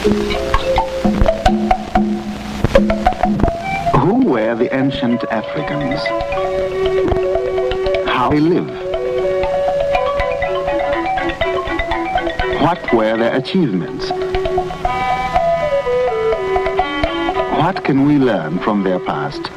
Who were the ancient Africans? How they live? What were their achievements? What can we learn from their past?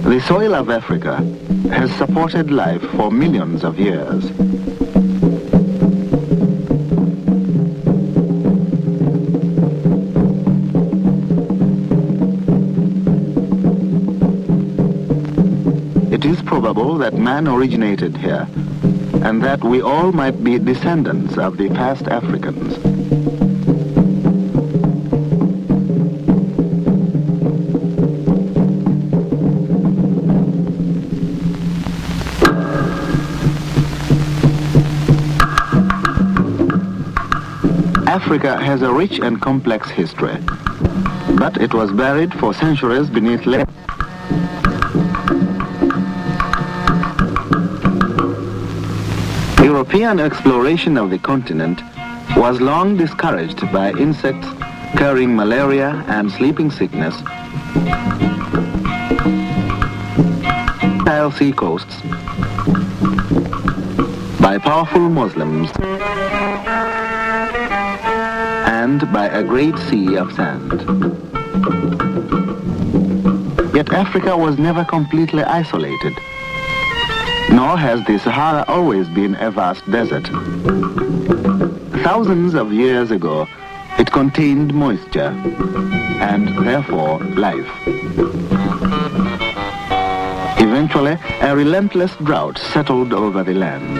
The soil of Africa has supported life for millions of years. It is probable that man originated here, and that we all might be descendants of the past Africans. Africa has a rich and complex history, but it was buried for centuries beneath land. European exploration of the continent was long discouraged by insects carrying malaria and sleeping sickness, fertile sea coasts, by powerful Muslims, and by a great sea of sand. Yet Africa was never completely isolated, nor has the Sahara always been a vast desert. Thousands of years ago, it contained moisture, and therefore life. Eventually, a relentless drought settled over the land.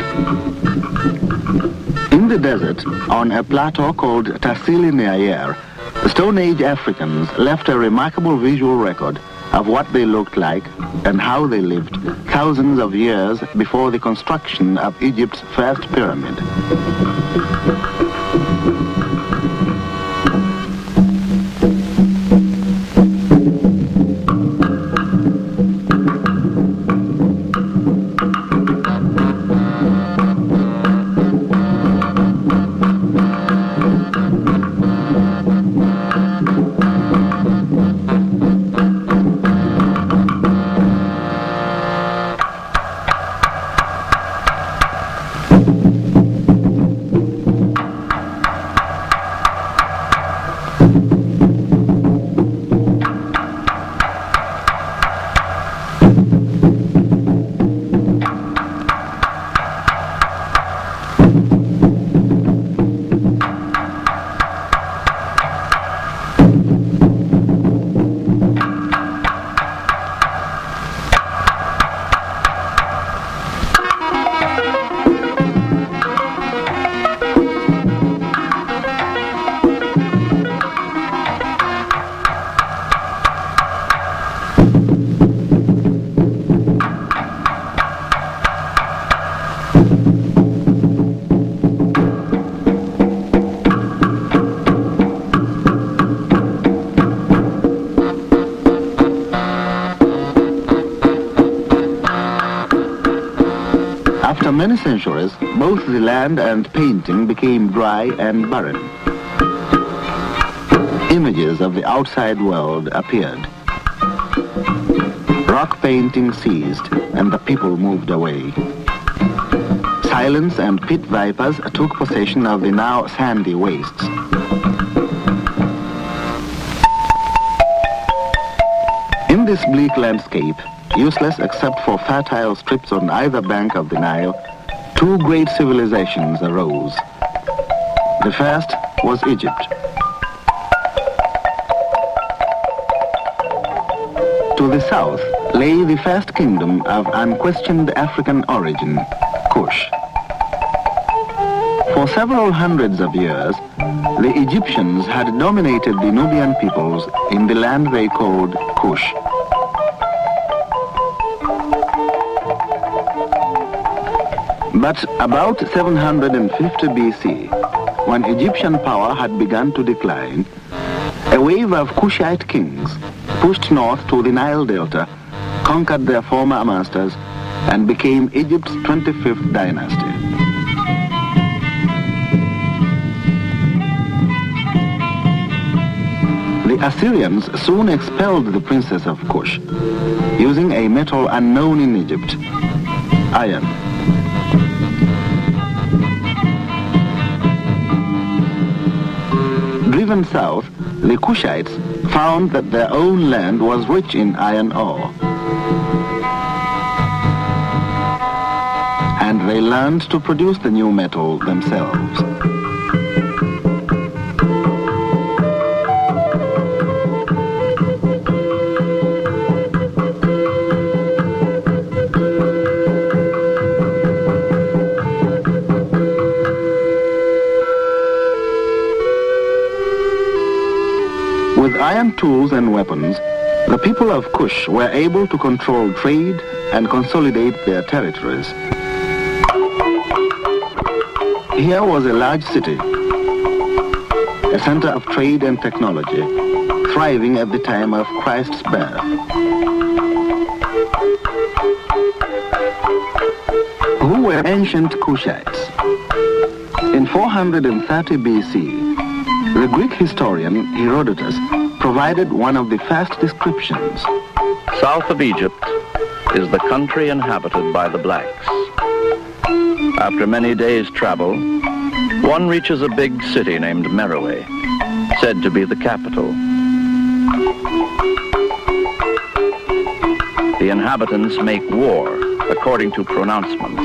In the desert, on a plateau called Tassili near Stone Age Africans left a remarkable visual record of what they looked like and how they lived thousands of years before the construction of Egypt's first pyramid. After many centuries, both the land and painting became dry and barren. Images of the outside world appeared. Rock painting ceased, and the people moved away. Silence and pit vipers took possession of the now sandy wastes. In this bleak landscape, useless except for fertile strips on either bank of the Nile, two great civilizations arose. The first was Egypt. To the south, lay the first kingdom of unquestioned African origin, Kush. For several hundreds of years, the Egyptians had dominated the Nubian peoples in the land they called Kush. But about 750 BC, when Egyptian power had begun to decline, a wave of Kushite kings pushed north to the Nile Delta, conquered their former masters, and became Egypt's 25th dynasty. The Assyrians soon expelled the princess of Kush, using a metal unknown in Egypt, iron. Driven south, the Kushites found that their own land was rich in iron ore. And they learned to produce the new metal themselves. With iron tools and weapons, the people of Kush were able to control trade and consolidate their territories. Here was a large city, a center of trade and technology, thriving at the time of Christ's birth. Who were ancient Kushites? In 430 BC, the Greek historian Herodotus provided one of the first descriptions. South of Egypt is the country inhabited by the blacks. After many days' travel, one reaches a big city named Meroe, said to be the capital. The inhabitants make war according to pronouncements.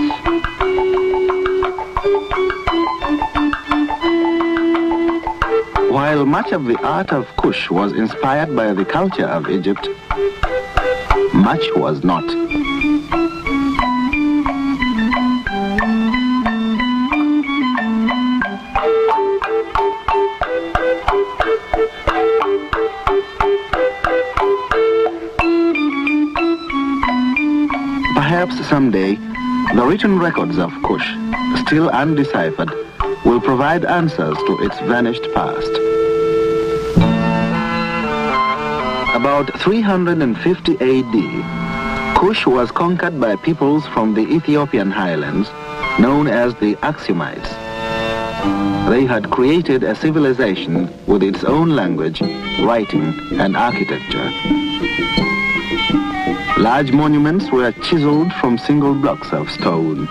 While much of the art of Kush was inspired by the culture of Egypt, much was not. Perhaps someday, the written records of Kush, still undeciphered, will provide answers to its vanished past. About 350 AD, Kush was conquered by peoples from the Ethiopian highlands, known as the Axumites. They had created a civilization with its own language, writing, and architecture. Large monuments were chiseled from single blocks of stone.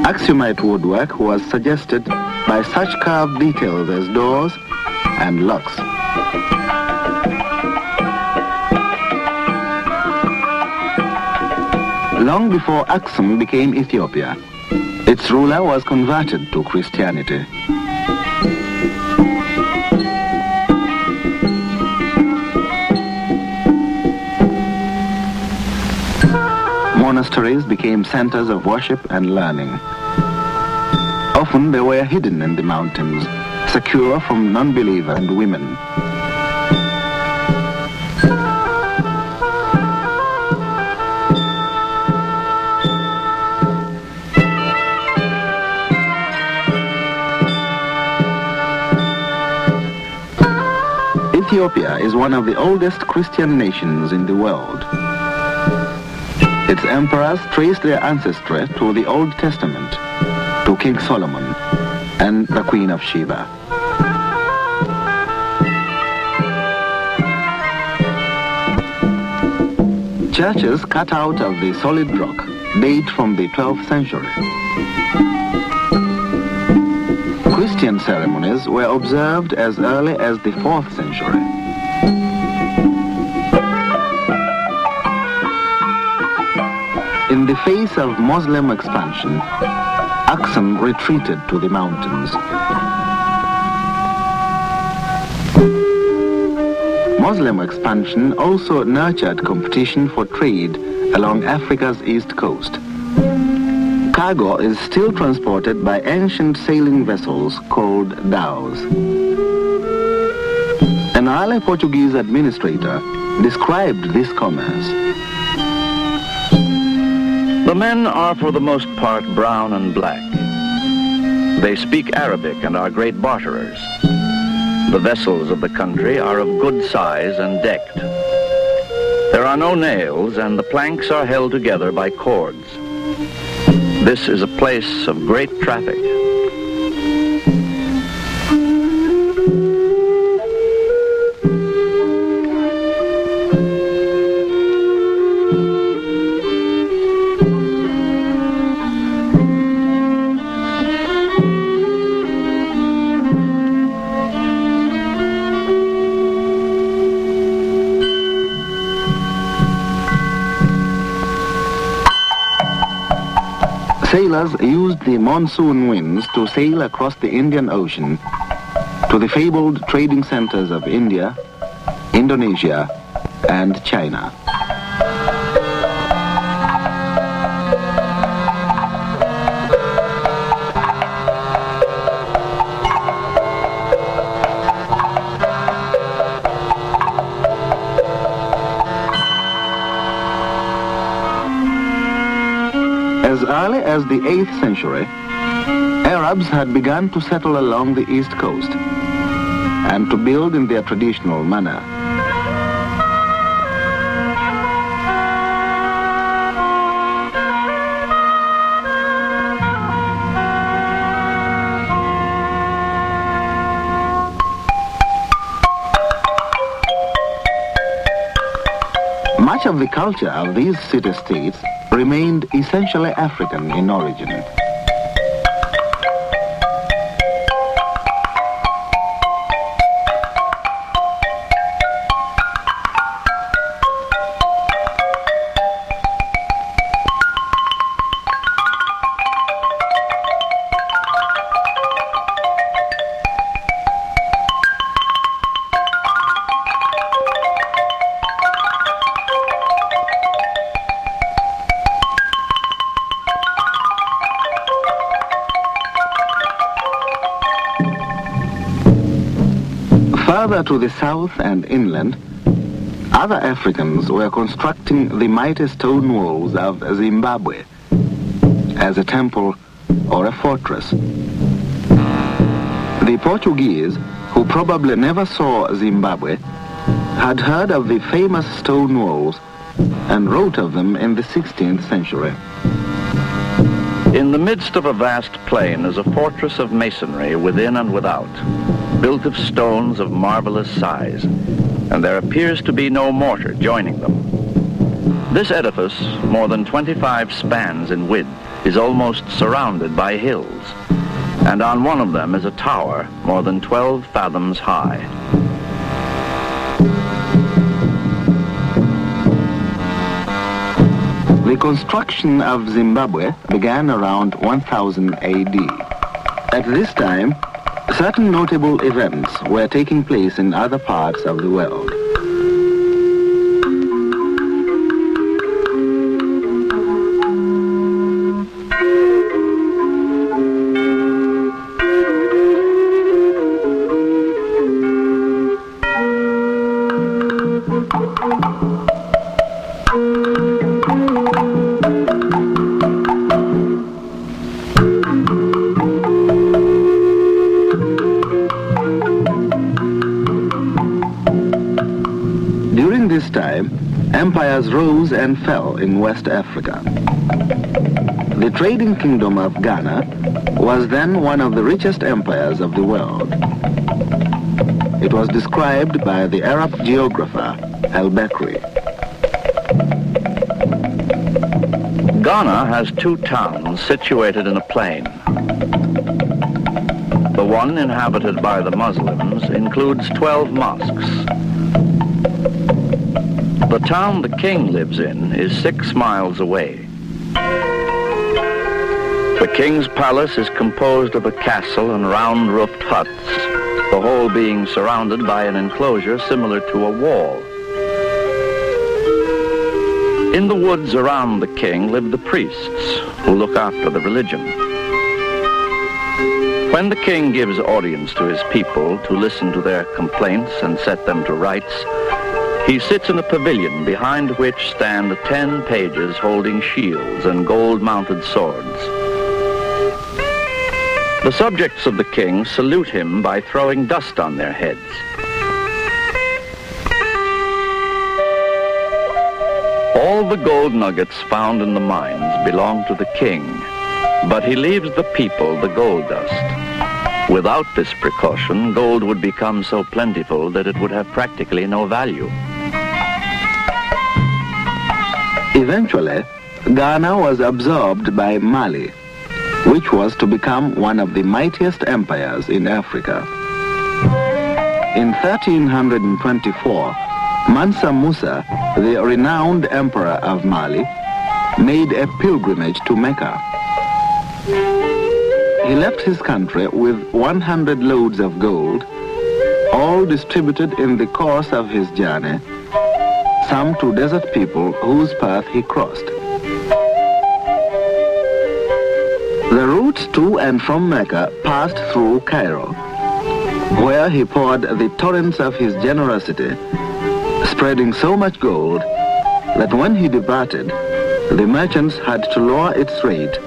Axumite woodwork was suggested by such carved details as doors and locks. Long before Axum became Ethiopia, its ruler was converted to Christianity. Monasteries became centers of worship and learning. Often they were hidden in the mountains, secure from non-believers and women. Ethiopia is one of the oldest Christian nations in the world. Its emperors trace their ancestry to the Old Testament, to King Solomon and the Queen of Sheba. Churches cut out of the solid rock date from the 12th century. Christian ceremonies were observed as early as the 4th century. In the face of Muslim expansion, Axum retreated to the mountains. Muslim expansion also nurtured competition for trade along Africa's east coast. Cargo is still transported by ancient sailing vessels called dhows. An early Portuguese administrator described this commerce. The men are for the most part brown and black. They speak Arabic and are great barterers. The vessels of the country are of good size and decked. There are no nails, and the planks are held together by cords. This is a place of great traffic. Sailors used the monsoon winds to sail across the Indian Ocean to the fabled trading centers of India, Indonesia, and China. As early as the 8th century, Arabs had begun to settle along the east coast and to build in their traditional manner. Much of the culture of these city-states remained essentially African in origin. Further to the south and inland, other Africans were constructing the mighty stone walls of Zimbabwe as a temple or a fortress. The Portuguese, who probably never saw Zimbabwe, had heard of the famous stone walls and wrote of them in the 16th century. In the midst of a vast plain is a fortress of masonry within and without, built of stones of marvelous size, and there appears to be no mortar joining them. This edifice, more than 25 spans in width, is almost surrounded by hills, and on one of them is a tower more than 12 fathoms high. The construction of Zimbabwe began around 1000 AD. At this time, certain notable events were taking place in other parts of the world. This time, empires rose and fell in West Africa. The trading kingdom of Ghana was then one of the richest empires of the world. It was described by the Arab geographer al-Bakri. Ghana has two towns situated in a plain. The one inhabited by the Muslims includes 12 mosques. The town the king lives in is 6 miles away. The king's palace is composed of a castle and round-roofed huts the whole being surrounded by an enclosure similar to a wall. In the woods around the king live the priests who look after the religion. When the king gives audience to his people to listen to their complaints and set them to rights, he sits in a pavilion behind which stand 10 pages holding shields and gold-mounted swords. The subjects of the king salute him by throwing dust on their heads. All the gold nuggets found in the mines belong to the king, but he leaves the people the gold dust. Without this precaution, gold would become so plentiful that it would have practically no value. Eventually, Ghana was absorbed by Mali, which was to become one of the mightiest empires in Africa. In 1324, Mansa Musa, the renowned emperor of Mali, made a pilgrimage to Mecca. He left his country with 100 loads of gold, all distributed in the course of his journey, some to desert people whose path he crossed. The route to and from Mecca passed through Cairo, where he poured the torrents of his generosity, spreading so much gold that when he departed, the merchants had to lower its rate.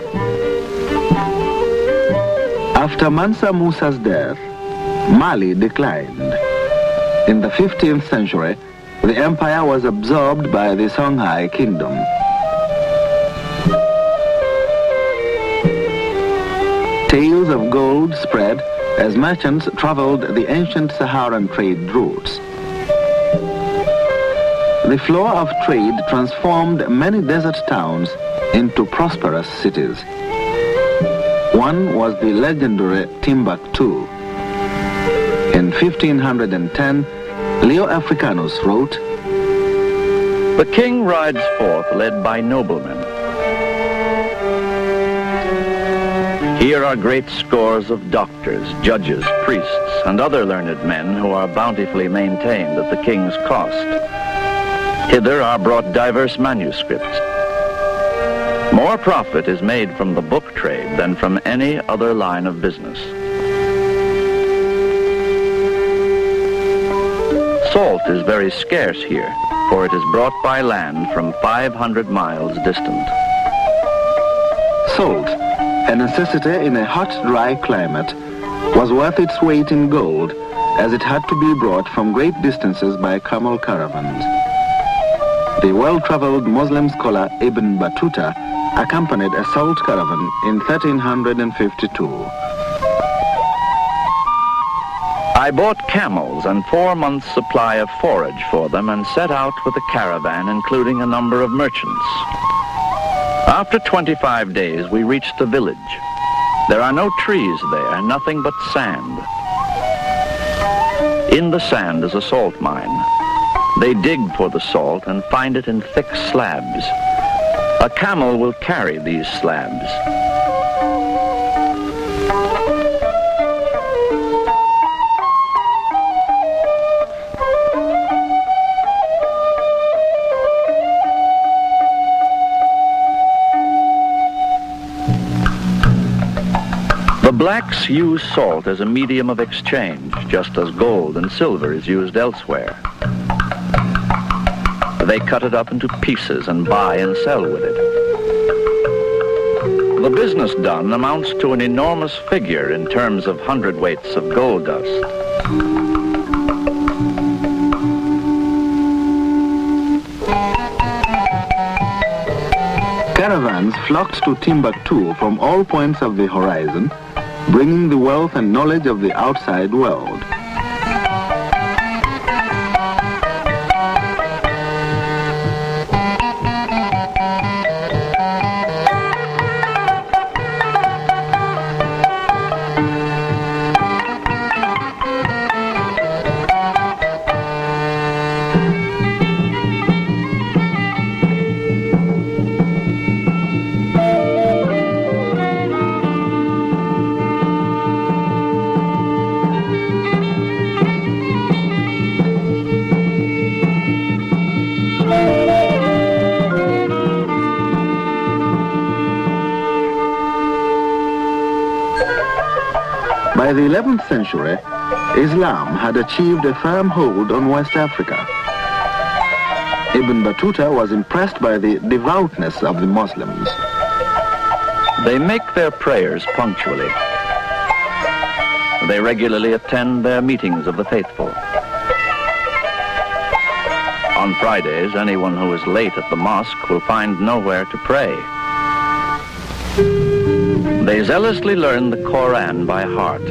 After Mansa Musa's death, Mali declined. In the 15th century, the empire was absorbed by the Songhai kingdom. Tales of gold spread as merchants traveled the ancient Saharan trade routes. The flow of trade transformed many desert towns into prosperous cities. One was the legendary Timbuktu. In 1510, Leo Africanus wrote, "The king rides forth led by noblemen. Here are great scores of doctors, judges, priests, and other learned men who are bountifully maintained at the king's cost. Hither are brought diverse manuscripts. More profit is made from the book trade than from any other line of business. Salt is very scarce here, for it is brought by land from 500 miles distant." Salt, a necessity in a hot, dry climate, was worth its weight in gold, as it had to be brought from great distances by camel caravans. The well-traveled Muslim scholar Ibn Battuta accompanied a salt caravan in 1352. "I bought camels and 4 months' supply of forage for them and set out with a caravan including a number of merchants. After 25 days we reached the village. There are no trees there, nothing but sand. In the sand is a salt mine. They dig for the salt and find it in thick slabs. A camel will carry these slabs. The blacks use salt as a medium of exchange, just as gold and silver is used elsewhere. They cut it up into pieces and buy and sell with it. The business done amounts to an enormous figure in terms of hundredweights of gold dust. Caravans flocked to Timbuktu from all points of the horizon, bringing the wealth and knowledge of the outside world. By the 11th century, Islam had achieved a firm hold on West Africa. Ibn Battuta was impressed by the devoutness of the Muslims. They make their prayers punctually. They regularly attend their meetings of the faithful. On Fridays, anyone who is late at the mosque will find nowhere to pray. They zealously learn the Quran by heart.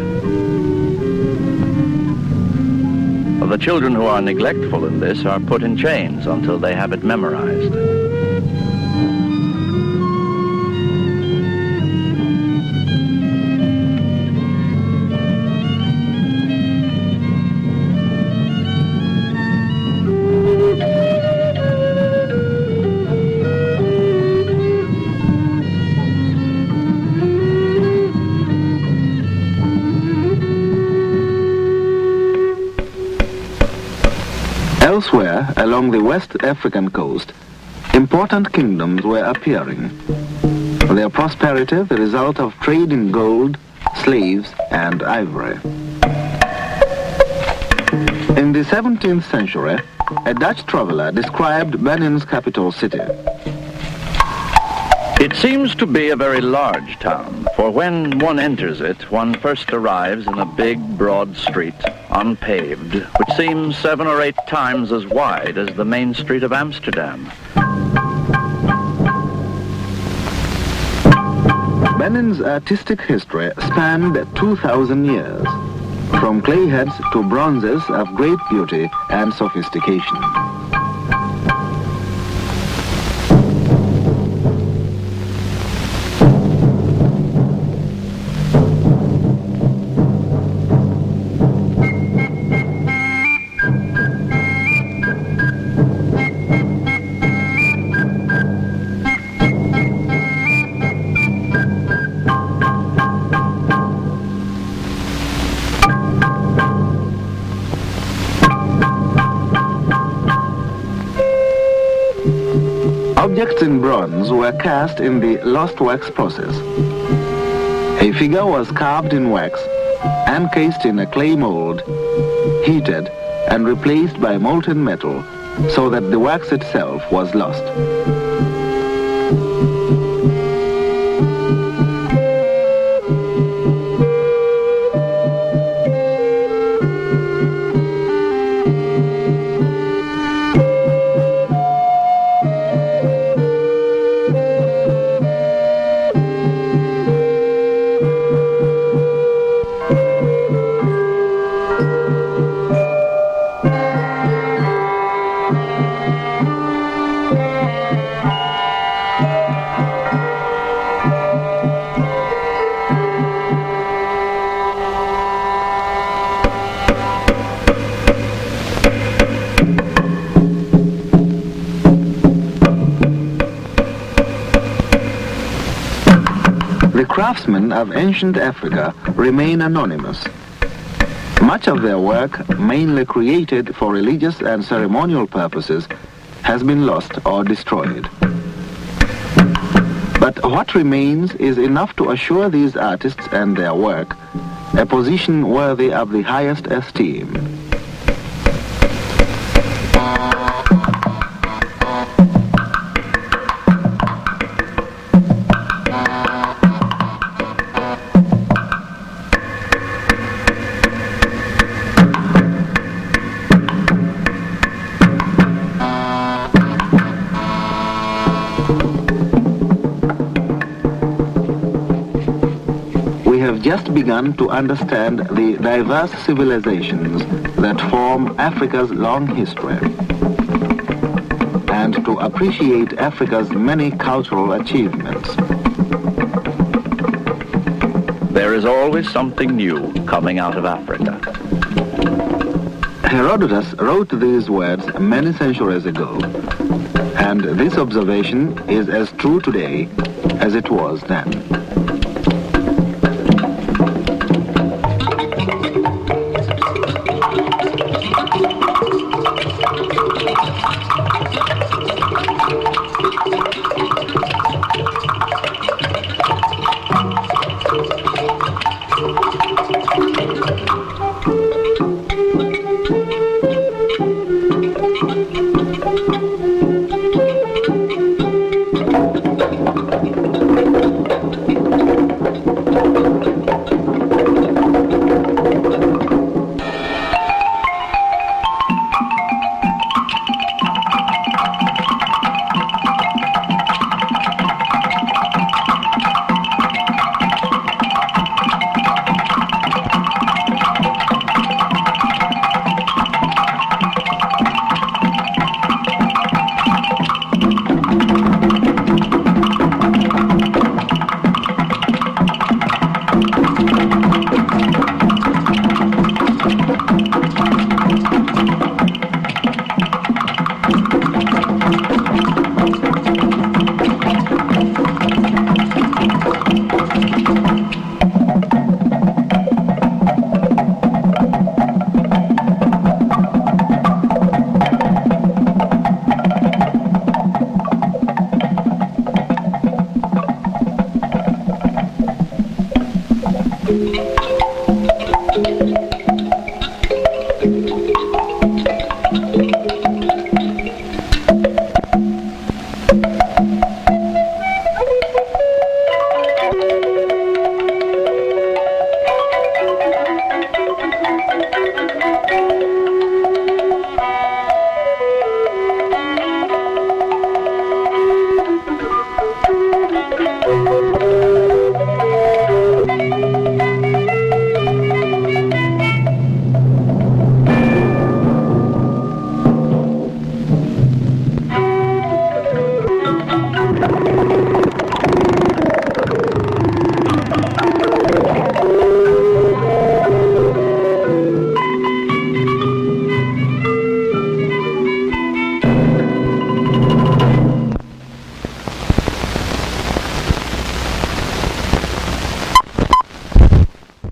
The children who are neglectful in this are put in chains until they have it memorized. Elsewhere, along the West African coast, important kingdoms were appearing. Their prosperity the result of trade in gold, slaves, and ivory. In the 17th century, a Dutch traveler described Benin's capital city. It seems to be a very large town, for when one enters it, one first arrives in a big, broad street, unpaved, which seems 7 or 8 times as wide as the main street of Amsterdam. Benin's artistic history spanned 2,000 years, from clay heads to bronzes of great beauty and sophistication. Objects in bronze were cast in the lost wax process. A figure was carved in wax, encased in a clay mold, heated, and replaced by molten metal so that the wax itself was lost. The craftsmen of ancient Africa remain anonymous. Much of their work, mainly created for religious and ceremonial purposes, has been lost or destroyed. But what remains is enough to assure these artists and their work a position worthy of the highest esteem. Just begun to understand the diverse civilizations that form Africa's long history, and to appreciate Africa's many cultural achievements. There is always something new coming out of Africa. Herodotus wrote these words many centuries ago, and this observation is as true today as it was then.